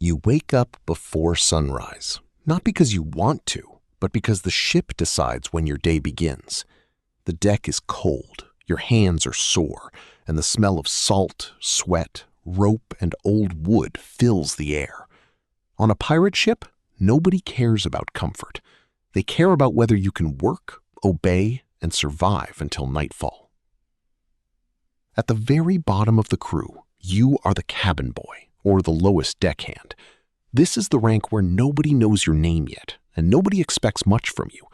You wake up before sunrise, not because you want to, but because the ship decides when your day begins. The deck is cold, your hands are sore, and the smell of salt, sweat, rope, and old wood fills the air. On a pirate ship, nobody cares about comfort. They care about whether you can work, obey, and survive until nightfall. At the very bottom of the crew, you are the cabin boy, or the lowest deckhand. This is the rank where nobody knows your name yet, and nobody expects much from you.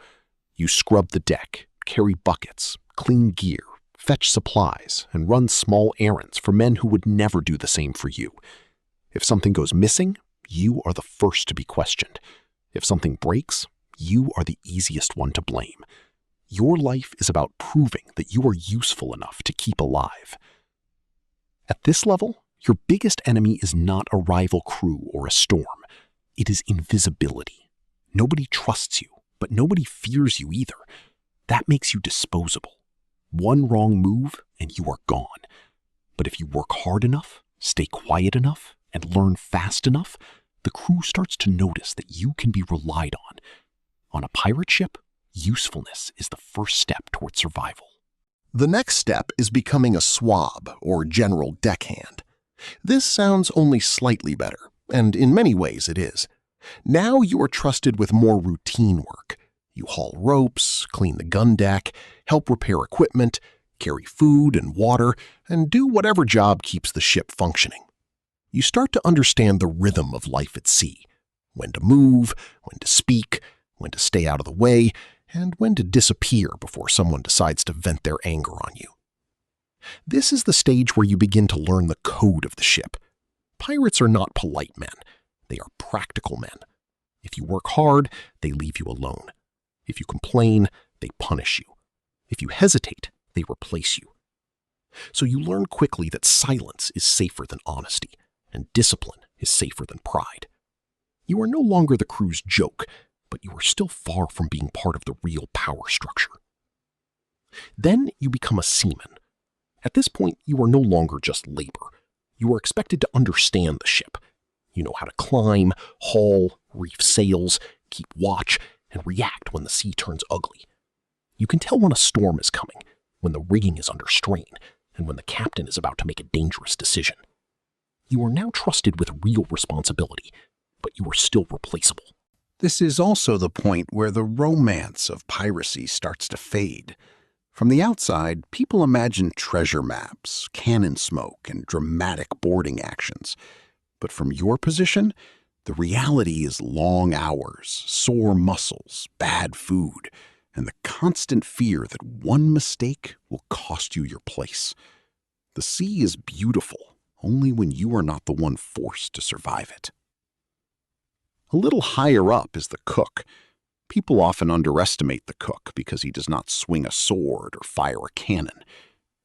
You scrub the deck, carry buckets, clean gear, fetch supplies, and run small errands for men who would never do the same for you. If something goes missing, you are the first to be questioned. If something breaks, you are the easiest one to blame. Your life is about proving that you are useful enough to keep alive. At this level, your biggest enemy is not a rival crew or a storm. It is invisibility. Nobody trusts you, but nobody fears you either. That makes you disposable. One wrong move and you are gone. But if you work hard enough, stay quiet enough, and learn fast enough, the crew starts to notice that you can be relied on. On a pirate ship, usefulness is the first step toward survival. The next step is becoming a swab, or general deckhand. This sounds only slightly better, and in many ways it is. Now you are trusted with more routine work. You haul ropes, clean the gun deck, help repair equipment, carry food and water, and do whatever job keeps the ship functioning. You start to understand the rhythm of life at sea: when to move, when to speak, when to stay out of the way, and when to disappear before someone decides to vent their anger on you. This is the stage where you begin to learn the code of the ship. Pirates are not polite men. They are practical men. If you work hard, they leave you alone. If you complain, they punish you. If you hesitate, they replace you. So you learn quickly that silence is safer than honesty, and discipline is safer than pride. You are no longer the crew's joke, but you are still far from being part of the real power structure. Then you become a seaman. At this point, you are no longer just labor. You are expected to understand the ship. You know how to climb, haul, reef sails, keep watch, and react when the sea turns ugly. You can tell when a storm is coming, when the rigging is under strain, and when the captain is about to make a dangerous decision. You are now trusted with real responsibility, but you are still replaceable. This is also the point where the romance of piracy starts to fade. From the outside, people imagine treasure maps, cannon smoke, and dramatic boarding actions. But from your position, the reality is long hours, sore muscles, bad food, and the constant fear that one mistake will cost you your place. The sea is beautiful only when you are not the one forced to survive it. A little higher up is the cook. People often underestimate the cook because he does not swing a sword or fire a cannon.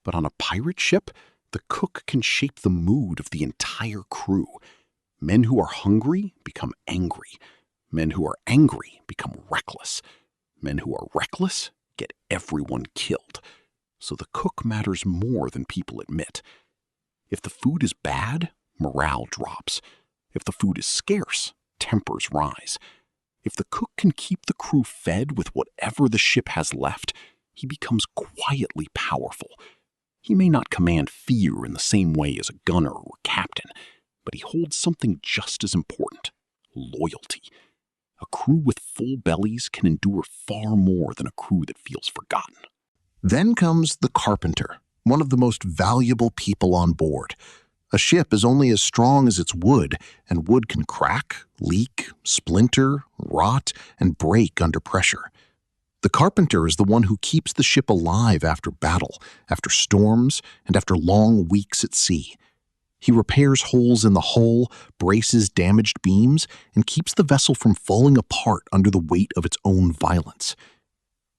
But on a pirate ship, the cook can shape the mood of the entire crew. Men who are hungry become angry. Men who are angry become reckless. Men who are reckless get everyone killed. So the cook matters more than people admit. If the food is bad, morale drops. If the food is scarce, tempers rise. If the cook can keep the crew fed with whatever the ship has left, he becomes quietly powerful. He may not command fear in the same way as a gunner or captain, but he holds something just as important: loyalty. A crew with full bellies can endure far more than a crew that feels forgotten. Then comes the carpenter, one of the most valuable people on board. A ship is only as strong as its wood, and wood can crack, leak, splinter, rot, and break under pressure. The carpenter is the one who keeps the ship alive after battle, after storms, and after long weeks at sea. He repairs holes in the hull, braces damaged beams, and keeps the vessel from falling apart under the weight of its own violence.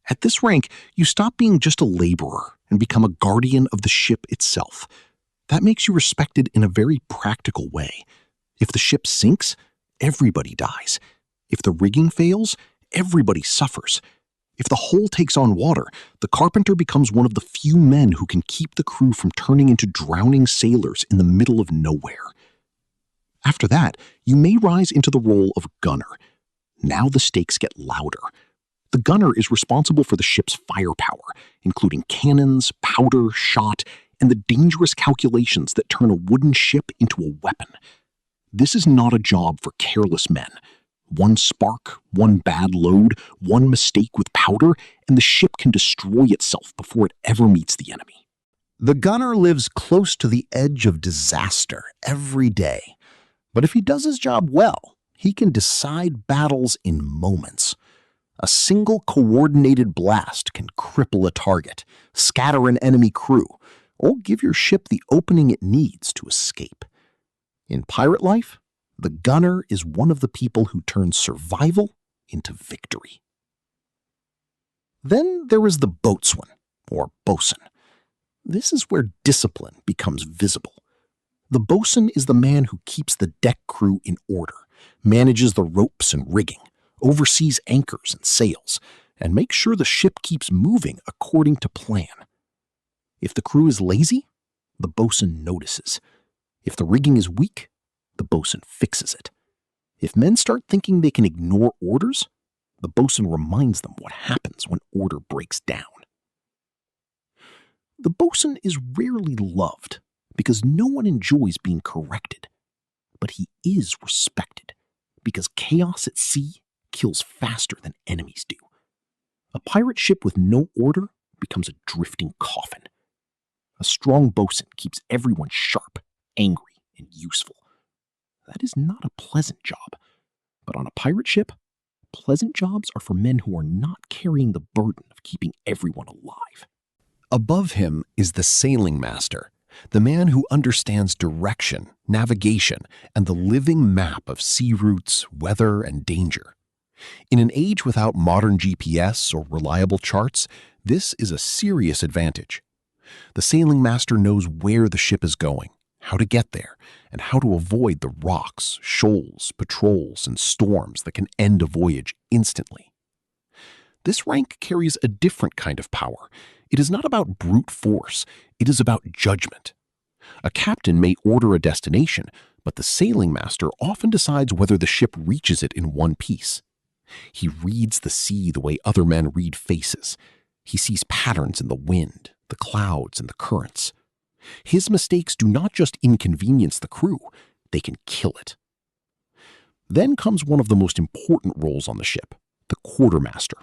At this rank, you stop being just a laborer and become a guardian of the ship itself. That makes you respected in a very practical way. If the ship sinks, everybody dies. If the rigging fails, everybody suffers. If the hull takes on water, the carpenter becomes one of the few men who can keep the crew from turning into drowning sailors in the middle of nowhere. After that, you may rise into the role of gunner. Now the stakes get louder. The gunner is responsible for the ship's firepower, including cannons, powder, shot, and the dangerous calculations that turn a wooden ship into a weapon. This is not a job for careless men. One spark, one bad load, one mistake with powder, and the ship can destroy itself before it ever meets the enemy. The gunner lives close to the edge of disaster every day. But if he does his job well, he can decide battles in moments. A single coordinated blast can cripple a target, scatter an enemy crew, or give your ship the opening it needs to escape. In pirate life, the gunner is one of the people who turns survival into victory. Then there is the boatswain, or bosun. This is where discipline becomes visible. The bosun is the man who keeps the deck crew in order, manages the ropes and rigging, oversees anchors and sails, and makes sure the ship keeps moving according to plan. If the crew is lazy, the bosun notices. If the rigging is weak, the bosun fixes it. If men start thinking they can ignore orders, the bosun reminds them what happens when order breaks down. The bosun is rarely loved because no one enjoys being corrected, but he is respected because chaos at sea kills faster than enemies do. A pirate ship with no order becomes a drifting coffin. A strong bosun keeps everyone sharp, angry, and useful. That is not a pleasant job, but on a pirate ship, pleasant jobs are for men who are not carrying the burden of keeping everyone alive. Above him is the sailing master, the man who understands direction, navigation, and the living map of sea routes, weather, and danger. In an age without modern GPS or reliable charts, this is a serious advantage. The sailing master knows where the ship is going, how to get there, and how to avoid the rocks, shoals, patrols, and storms that can end a voyage instantly. This rank carries a different kind of power. It is not about brute force, it is about judgment. A captain may order a destination, but the sailing master often decides whether the ship reaches it in one piece. He reads the sea the way other men read faces. He sees patterns in the wind, the clouds, and the currents. His mistakes do not just inconvenience the crew, they can kill it. Then comes one of the most important roles on the ship, the quartermaster.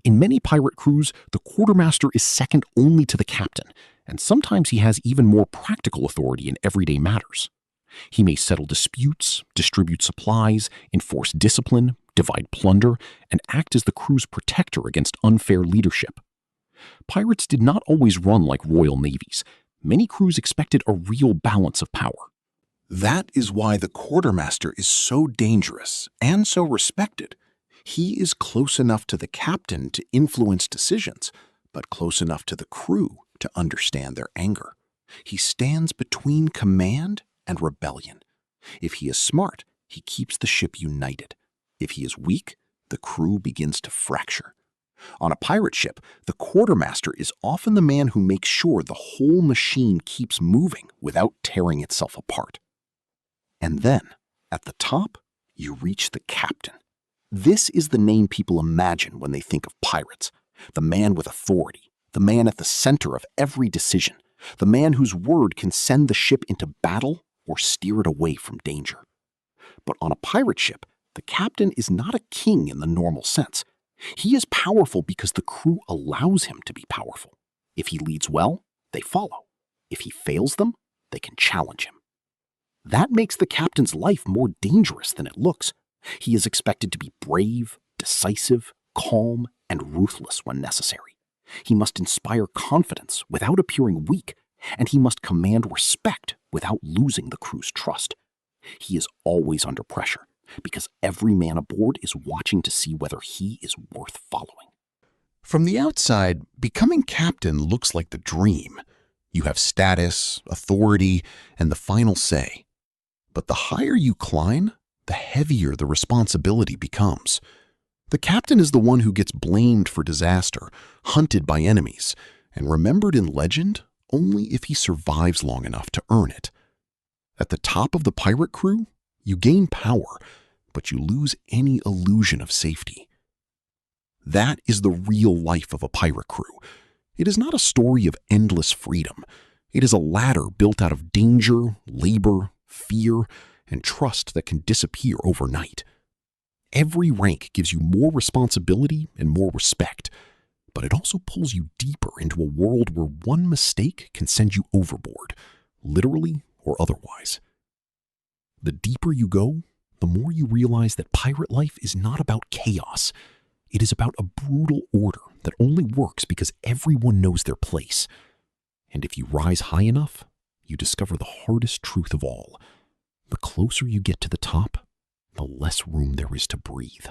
In many pirate crews, the quartermaster is second only to the captain, and sometimes he has even more practical authority in everyday matters. He may settle disputes, distribute supplies, enforce discipline, divide plunder, and act as the crew's protector against unfair leadership. Pirates did not always run like royal navies. Many crews expected a real balance of power. That is why the quartermaster is so dangerous and so respected. He is close enough to the captain to influence decisions, but close enough to the crew to understand their anger. He stands between command and rebellion. If he is smart, he keeps the ship united. If he is weak, the crew begins to fracture. On a pirate ship, the quartermaster is often the man who makes sure the whole machine keeps moving without tearing itself apart. And then, at the top, you reach the captain. This is the name people imagine when they think of pirates. The man with authority, the man at the center of every decision, the man whose word can send the ship into battle or steer it away from danger. But on a pirate ship, the captain is not a king in the normal sense. He is powerful because the crew allows him to be powerful. If he leads well, they follow. If he fails them, they can challenge him. That makes the captain's life more dangerous than it looks. He is expected to be brave, decisive, calm, and ruthless when necessary. He must inspire confidence without appearing weak, and he must command respect without losing the crew's trust. He is always under pressure, because every man aboard is watching to see whether he is worth following. From the outside, becoming captain looks like the dream. You have status, authority, and the final say. But the higher you climb, the heavier the responsibility becomes. The captain is the one who gets blamed for disaster, hunted by enemies, and remembered in legend only if he survives long enough to earn it. At the top of the pirate crew, You gain power, but you lose any illusion of safety. That is the real life of a pirate crew. It is not a story of endless freedom. It is a ladder built out of danger, labor, fear, and trust that can disappear overnight. Every rank gives you more responsibility and more respect, but it also pulls you deeper into a world where one mistake can send you overboard, literally or otherwise. The deeper you go, the more you realize that pirate life is not about chaos. It is about a brutal order that only works because everyone knows their place. And if you rise high enough, you discover the hardest truth of all. The closer you get to the top, the less room there is to breathe.